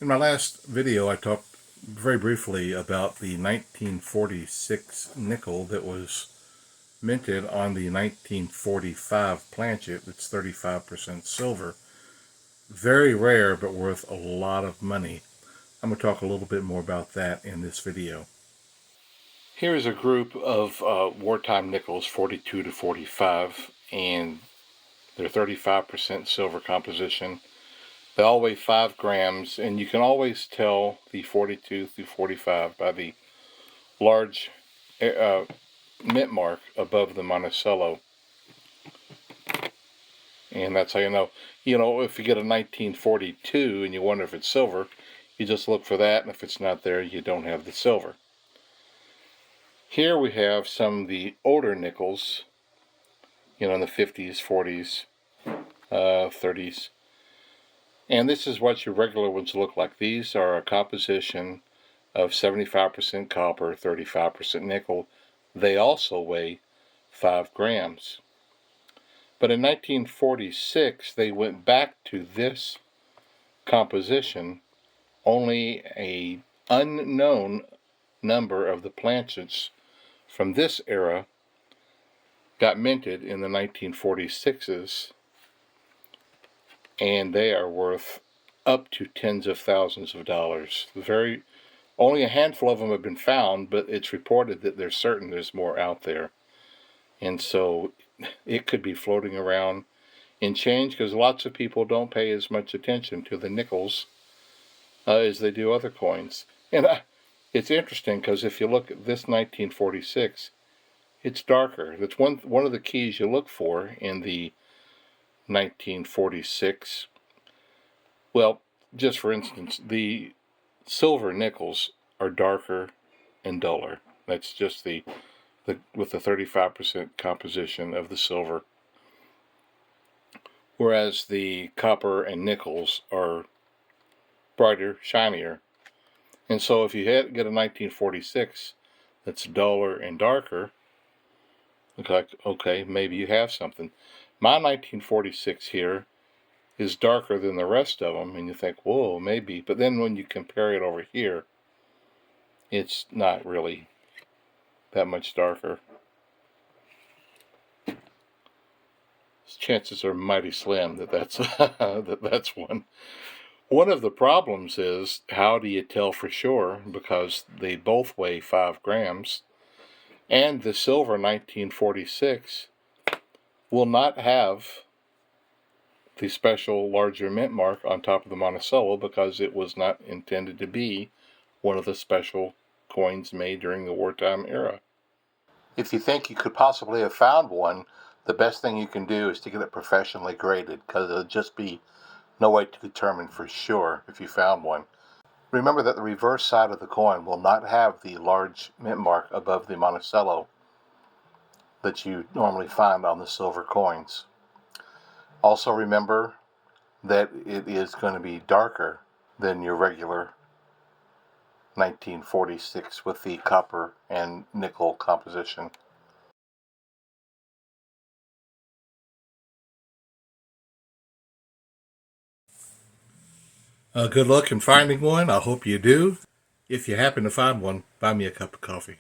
In my last video, I talked very briefly about the 1946 nickel that was minted on the 1945 planchet. It's 35% silver. Very rare, but worth a lot of money. I'm going to talk a little bit more about that in this video. Here's a group of wartime nickels, 42 to 45, and they're 35% silver composition. They all weigh 5 grams, and you can always tell the 42 through 45 by the large mint mark above the Monticello. And that's how you know. You know, if you get a 1942 and you wonder if it's silver, you just look for that, and if it's not there, you don't have the silver. Here we have some of the older nickels, you know, in the 50s, 40s, 30s. And this is what your regular ones look like. These are a composition of 75% copper, 35% nickel. They also weigh 5 grams. But in 1946, they went back to this composition. Only an unknown number of the planchets from this era got minted in the 1946s, and they are worth up to tens of thousands of dollars. Only a handful of them have been found, but it's reported that they're certain there's more out there. And so it could be floating around in change, because lots of people don't pay as much attention to the nickels as they do other coins. And it's interesting, because if you look at this 1946, it's darker. That's one of the keys you look for in the 1946. Well, just for instance, the silver nickels are darker and duller. That's just with the 35% composition of the silver. Whereas the copper and nickels are brighter, shinier. And so if you get a 1946 that's duller and darker, look like, okay, maybe you have something. My 1946 here is darker than the rest of them, and you think, whoa, maybe. But then when you compare it over here, it's not really that much darker. Chances are mighty slim that that's one. One of the problems is, how do you tell for sure? Because they both weigh 5 grams, and the silver 1946 will not have the special larger mint mark on top of the Monticello, because it was not intended to be one of the special coins made during the wartime era. If you think you could possibly have found one, the best thing you can do is to get it professionally graded, because it'll just be no way to determine for sure if you found one. Remember that the reverse side of the coin will not have the large mint mark above the Monticello that you normally find on the silver coins. Also remember that it is going to be darker than your regular 1946 with the copper and nickel composition. Good luck in finding one. I hope you do. If you happen to find one, buy me a cup of coffee.